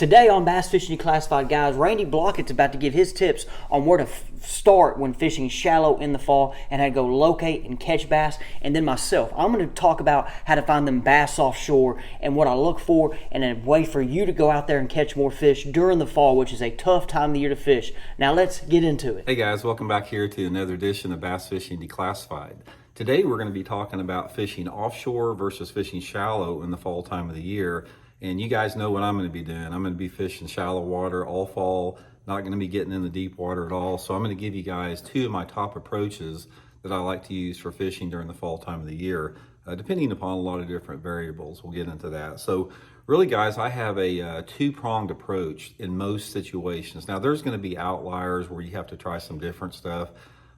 Today on Bass Fishing Declassified, guys, Randy Blockett's about to give his tips on where to start when fishing shallow in the fall and how to go locate and catch bass. And then myself, I'm going to talk about how to find them bass offshore and what I look for and a way for you to go out there and catch more fish during the fall, which is a tough time of the year to fish. Now let's get into it. Hey guys, welcome back here to another edition of Bass Fishing Declassified. Today we're going to be talking about fishing offshore versus fishing shallow in the fall time of the year. And you guys know what I'm going to be doing. I'm going to be fishing shallow water all fall, not going to be getting in the deep water at all. So I'm going to give you guys two of my top approaches that I like to use for fishing during the fall time of the year, depending upon a lot of different variables. We'll get into that. So really, guys, I have a two-pronged approach in most situations. Now, there's going to be outliers where you have to try some different stuff.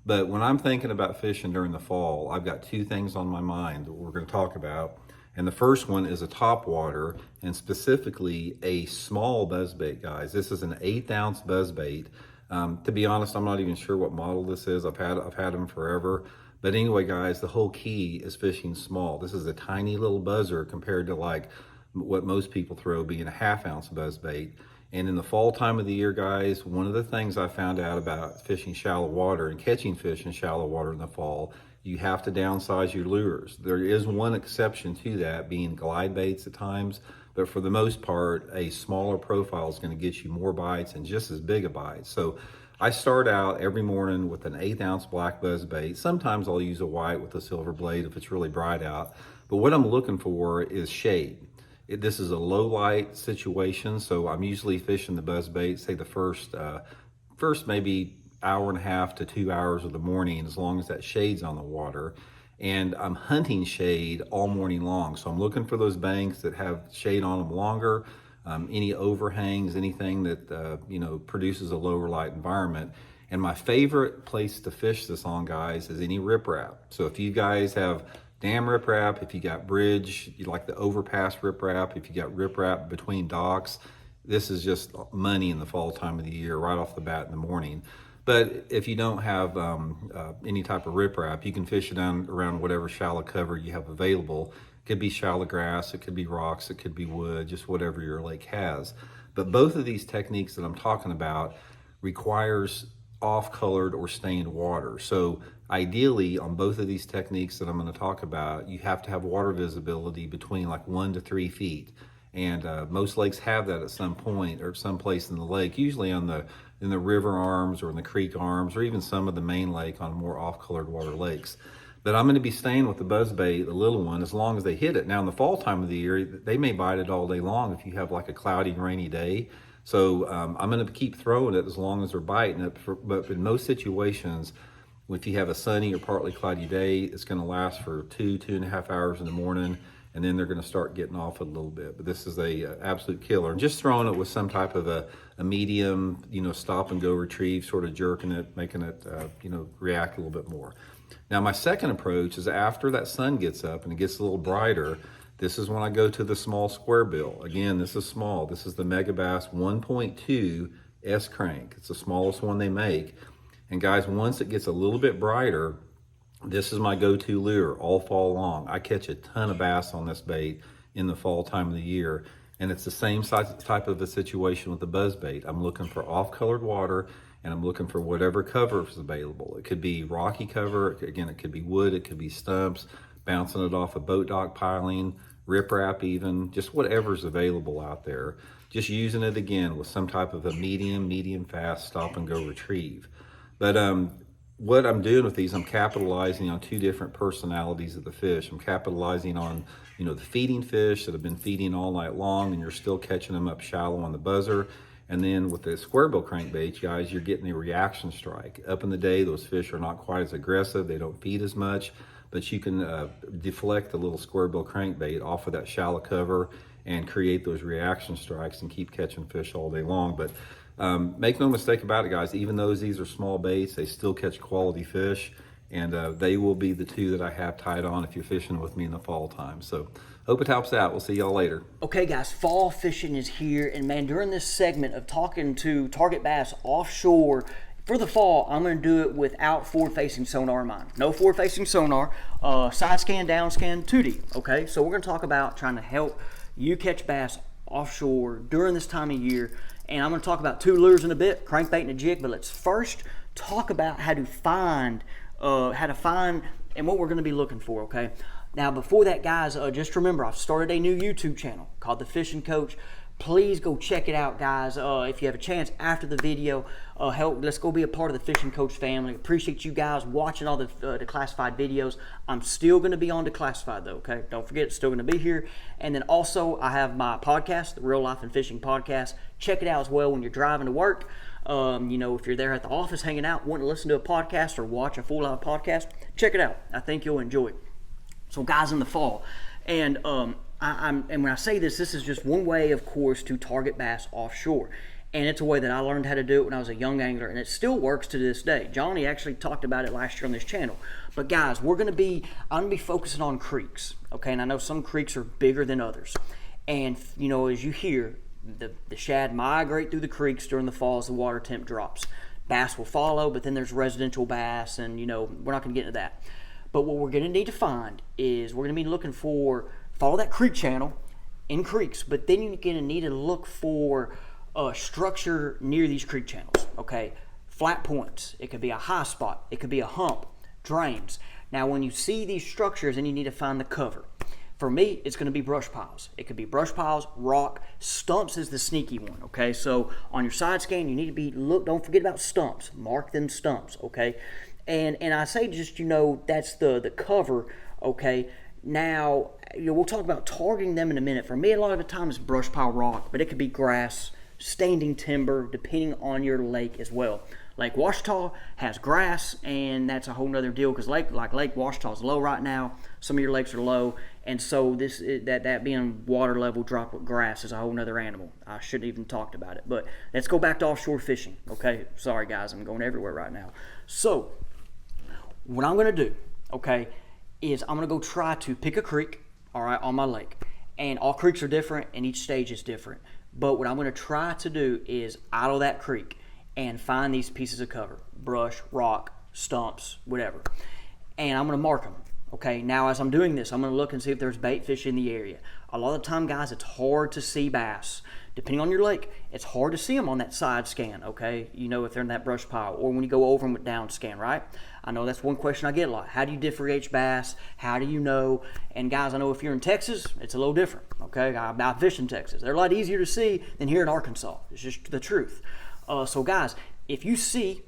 But when I'm thinking about fishing during the fall, I've got two things on my mind that we're going to talk about. And the first one is a top water, and specifically a small buzzbait, guys. This is an 1/8 ounce buzzbait. To be honest, I'm not even sure what model this is. I've had them forever. But anyway, guys, the whole key is fishing small. This is a tiny little buzzer compared to like what most people throw, being a 1/2 ounce buzzbait. And in the fall time of the year, guys, one of the things I found out about fishing shallow water and catching fish in shallow water in the fall, you have to downsize your lures. There is one exception to that, being glide baits at times, but for the most part, a smaller profile is going to get you more bites and just as big a bite. So I start out every morning with an 1/8 ounce black buzz bait. Sometimes I'll use a white with a silver blade if it's really bright out. But what I'm looking for is shade. This is a low light situation, so I'm usually fishing the buzz bait, say the first maybe hour and a half to 2 hours of the morning, as long as that shade's on the water. And I'm hunting shade all morning long. So I'm looking for those banks that have shade on them longer, any overhangs, anything that, produces a lower light environment. And my favorite place to fish this on, guys, is any riprap. So if you guys have dam riprap, if you got bridge, you like the overpass riprap, if you got riprap between docks, this is just money in the fall time of the year, right off the bat in the morning. But if you don't have any type of riprap, you can fish it around whatever shallow cover you have available. It could be shallow grass, it could be rocks, it could be wood, just whatever your lake has. But both of these techniques that I'm talking about requires off-colored or stained water. So ideally, on both of these techniques that I'm going to talk about, you have to have water visibility between like 1 to 3 feet. And most lakes have that at some point or some place in the lake, usually in the river arms or in the creek arms, or even some of the main lake on more off-colored water lakes. But I'm going to be staying with the buzzbait, the little one, as long as they hit it. Now in the fall time of the year, they may bite it all day long if you have like a cloudy, rainy day. So I'm going to keep throwing it as long as they're biting it. But in most situations, if you have a sunny or partly cloudy day, it's going to last for 2.5 hours in the morning. And then they're going to start getting off a little bit. But this is a absolute killer. And just throwing it with some type of a medium, stop and go retrieve, sort of jerking it, making it, react a little bit more. Now, my second approach is after that sun gets up and it gets a little brighter, this is when I go to the small square bill. Again, this is small. This is the Megabass 1.2 S crank. It's the smallest one they make. And guys, once it gets a little bit brighter, this is my go-to lure all fall long. I catch a ton of bass on this bait in the fall time of the year, and it's the same type of a situation with the buzz bait. I'm looking for off-colored water, and I'm looking for whatever cover is available. It could be rocky cover, again, it could be wood, it could be stumps, bouncing it off a boat dock piling, riprap even, just whatever's available out there. Just using it again with some type of a medium fast stop and go retrieve. But what I'm doing with these, I'm capitalizing on two different personalities of the fish. I'm capitalizing on, the feeding fish that have been feeding all night long and you're still catching them up shallow on the buzzer. And then with the square bill crankbait, guys, you're getting a reaction strike. Up in the day, those fish are not quite as aggressive. They don't feed as much, but you can deflect the little square bill crankbait off of that shallow cover and create those reaction strikes and keep catching fish all day long. But make no mistake about it, guys, even though these are small baits, they still catch quality fish, and they will be the two that I have tied on if you're fishing with me in the fall time. So hope it helps out. We'll see y'all later. Okay, guys, fall fishing is here, and man, during this segment of talking to target bass offshore, for the fall, I'm going to do it without forward-facing sonar in mind. No forward-facing sonar, side scan, down scan, 2D, okay? So we're going to talk about trying to help you catch bass offshore during this time of year. And I'm going to talk about two lures in a bit, crankbait and a jig. But let's first talk about how to find and what we're going to be looking for, okay? Now, before that, guys, just remember, I've started a new YouTube channel called The Fishing Coach. Please go check it out, guys. If you have a chance after the video, let's go be a part of the Fishing Coach family. Appreciate you guys watching all the Declassified videos. I'm still going to be on Declassified, though, okay? Don't forget, it's still going to be here. And then also, I have my podcast, the Real Life and Fishing Podcast. Check it out as well when you're driving to work. If you're there at the office hanging out, wanting to listen to a podcast or watch a full-live podcast, check it out. I think you'll enjoy it. So, guys, in the fall, and when I say this is just one way, of course, to target bass offshore. And it's a way that I learned how to do it when I was a young angler, and it still works to this day. Johnny actually talked about it last year on this channel. But guys, I'm gonna be focusing on creeks, okay? And I know some creeks are bigger than others. And as you hear, the shad migrate through the creeks during the fall as the water temp drops. Bass will follow, but then there's residential bass, and we're not gonna get into that. But what we're gonna need to find is we're gonna be looking for, follow that creek channel in creeks, but then you're going to need to look for a structure near these creek channels, okay? Flat points. It could be a high spot. It could be a hump, drains. Now, when you see these structures, then you need to find the cover. For me, it's going to be brush piles. It could be brush piles, rock. Stumps is the sneaky one, okay? So on your side scan, you need to don't forget about stumps. Mark them stumps, okay? And I say just, that's the cover, okay? Now, we'll talk about targeting them in a minute. For me, a lot of the time it's brush pile rock, but it could be grass, standing timber, depending on your lake as well. Lake Ouachita has grass, and that's a whole nother deal because Lake Ouachita is low right now. Some of your lakes are low, and so that being water level drop with grass is a whole nother animal. I shouldn't even talked about it, but let's go back to offshore fishing. Okay, sorry guys, I'm going everywhere right now. So, what I'm going to do, okay, is I'm going to go try to pick a creek, all right, on my lake. And all creeks are different, and each stage is different. But what I'm going to try to do is idle that creek and find these pieces of cover, brush, rock, stumps, whatever. And I'm going to mark them, okay? Now, as I'm doing this, I'm going to look and see if there's bait fish in the area. A lot of the time, guys, it's hard to see bass. Depending on your lake, it's hard to see them on that side scan, okay? If they're in that brush pile, or when you go over them with down scan, right? I know that's one question I get a lot. How do you differentiate bass? How do you know? And guys, I know if you're in Texas, it's a little different, okay? I fish in Texas. They're a lot easier to see than here in Arkansas. It's just the truth. So guys, if you see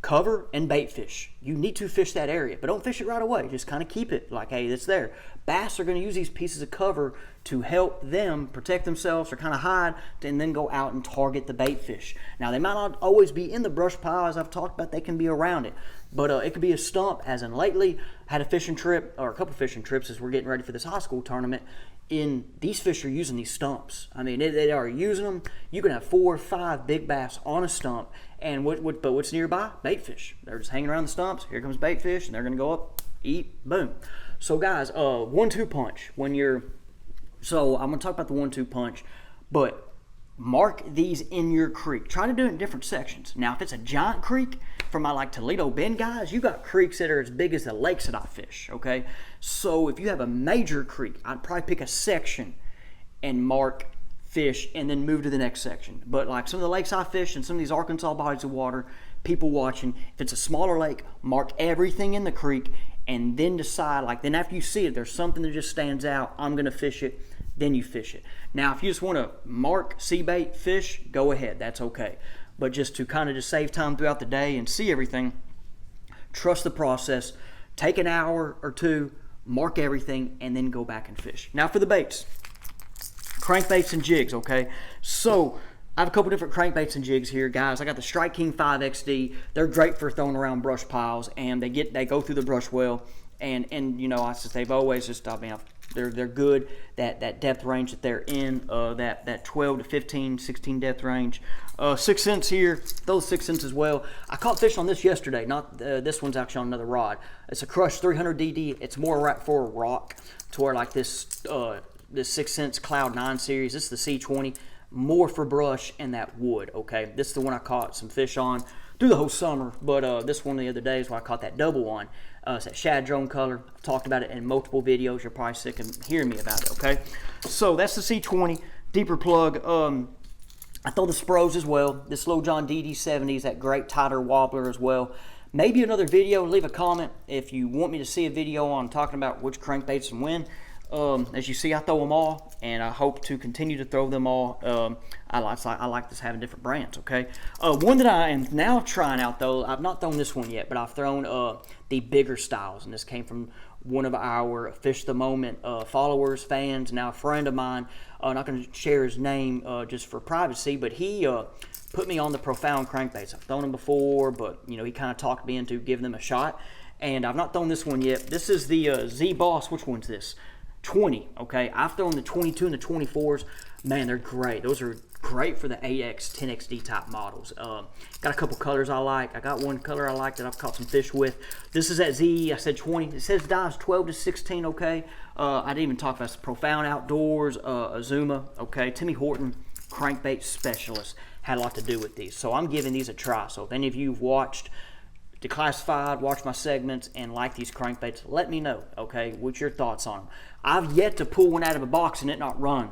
cover and bait fish, you need to fish that area, but don't fish it right away. Just kind of keep it like, hey, it's there. Bass are going to use these pieces of cover to help them protect themselves or kind of hide and then go out and target the bait fish. Now, they might not always be in the brush pile, as I've talked about. They can be around it, but it could be a stump, as in lately, I had a fishing trip, or a couple fishing trips as we're getting ready for this high school tournament. These fish are using these stumps. I mean, they are using them. You can have 4 or 5 big bass on a stump, and but what's nearby? Bait fish. They're just hanging around the stumps. Here comes bait fish, and they're going to go up, eat, boom. So guys, 1-2 punch. So I'm going to talk about the 1-2 punch, but mark these in your creek. Try to do it in different sections. Now, if it's a giant creek, for my Toledo Bend guys, you got creeks that are as big as the lakes that I fish, okay? So if you have a major creek, I'd probably pick a section and mark fish and then move to the next section. But some of the lakes I fish and some of these Arkansas bodies of water, people watching, if it's a smaller lake, mark everything in the creek and then decide, then after you see it, there's something that just stands out, I'm going to fish it, then you fish it. Now, if you just want to mark, see bait, fish, go ahead, that's okay. But just to kind of just save time throughout the day and see everything, trust the process, take an hour or two, mark everything, and then go back and fish. Now for the baits, crankbaits and jigs, okay? So I have a couple different crankbaits and jigs here, guys. I got the Strike King 5XD. They're great for throwing around brush piles, and they go through the brush well. And they've always just, they're good. That depth range that they're in, that 12 to 15, 16 depth range. 6 cents here, those 6 cents as well. I caught fish on this yesterday. Not this one's actually on another rod. It's a Crush 300 DD. It's more for a rock, to where this 6 cents Cloud 9 series. This is the C20. More for brush and that wood. Okay, this is the one I caught some fish on through the whole summer. But this one the other day is where I caught that double on. It's that shad drone color. I've talked about it in multiple videos. You're probably sick of hearing me about it, okay? So that's the C20. deeper plug. I throw the Spros as well. This Low John DD70 is that great tighter wobbler as well. Maybe another video. Leave a comment if you want me to see a video on talking about which crankbaits and when. As you see, I throw them all, and I hope to continue to throw them all. I like this having different brands, okay? One that I am now trying out, though, I've not thrown this one yet, but I've thrown the bigger styles, and this came from one of our Fish the Moment followers, fans, now a friend of mine. I'm not going to share his name just for privacy, but he put me on the Profound crankbaits. I've thrown them before, but you know, he kind of talked me into giving them a shot, and I've not thrown this one yet. This is the Z-Boss. Which one's this? 20, okay? I've thrown the 22 and the 24s. Man, they're great. Those are great for the AX 10XD type models. Got a couple colors I like. I got one color I like that I've caught some fish with. This is that Z, I said 20. It says dives 12 to 16, okay? I didn't even talk about this. Profound Outdoors, Azuma, okay? Timmy Horton, crankbait specialist, had a lot to do with these. So I'm giving these a try. So if any of you have watched Declassified, watch my segments, and like these crankbaits, let me know, okay? What's your thoughts on them? I've yet to pull one out of a box and it not run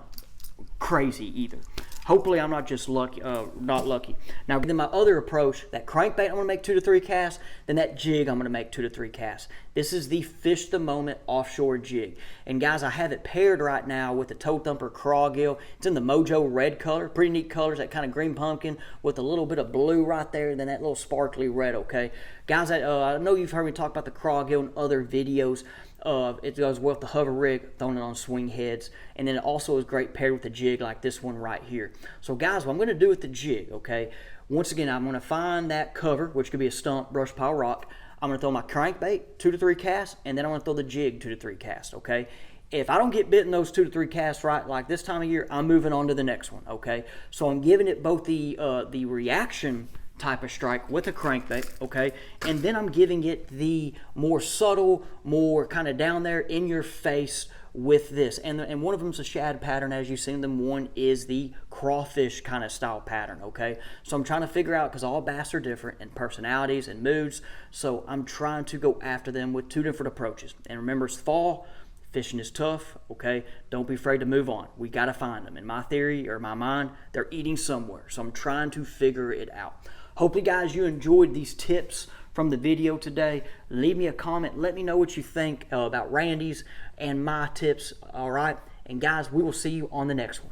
crazy either. Hopefully I'm not just lucky, not lucky. Now then my other approach, that crankbait I'm gonna make 2 to 3 casts, then that jig I'm gonna make 2 to 3 casts. This is the Fish the Moment offshore jig. And guys, I have it paired right now with the Toe Thumper Crawgill. It's in the Mojo red color, pretty neat colors, that kind of green pumpkin with a little bit of blue right there, and then that little sparkly red, okay? Guys, I know you've heard me talk about the Crawgill in other videos. It goes well with the hover rig, throwing it on swing heads, and then it also is great paired with a jig like this one right here. So guys, what I'm going to do with the jig, okay, once again, I'm going to find that cover, which could be a stump, brush pile, rock. I'm going to throw my crankbait 2 to 3 casts, and then I'm going to throw the jig 2 to 3 casts, okay? If I don't get bit in those 2 to 3 casts right, like this time of year, I'm moving on to the next one, okay? So I'm giving it both the reaction type of strike with a crankbait, okay, and then I'm giving it the more subtle, more kind of down there in your face with this, and one of them's a shad pattern, as you've seen them. One is the crawfish kind of style pattern, okay? So I'm trying to figure out, because all bass are different in personalities and moods, so I'm trying to go after them with 2 different approaches. And remember, it's fall, fishing is tough, okay? Don't be afraid to move on. We got to find them. In my theory, or my mind, they're eating somewhere, so I'm trying to figure it out. Hopefully, guys, you enjoyed these tips from the video today. Leave me a comment. Let me know what you think about Randy's and my tips, all right? And, guys, we will see you on the next one.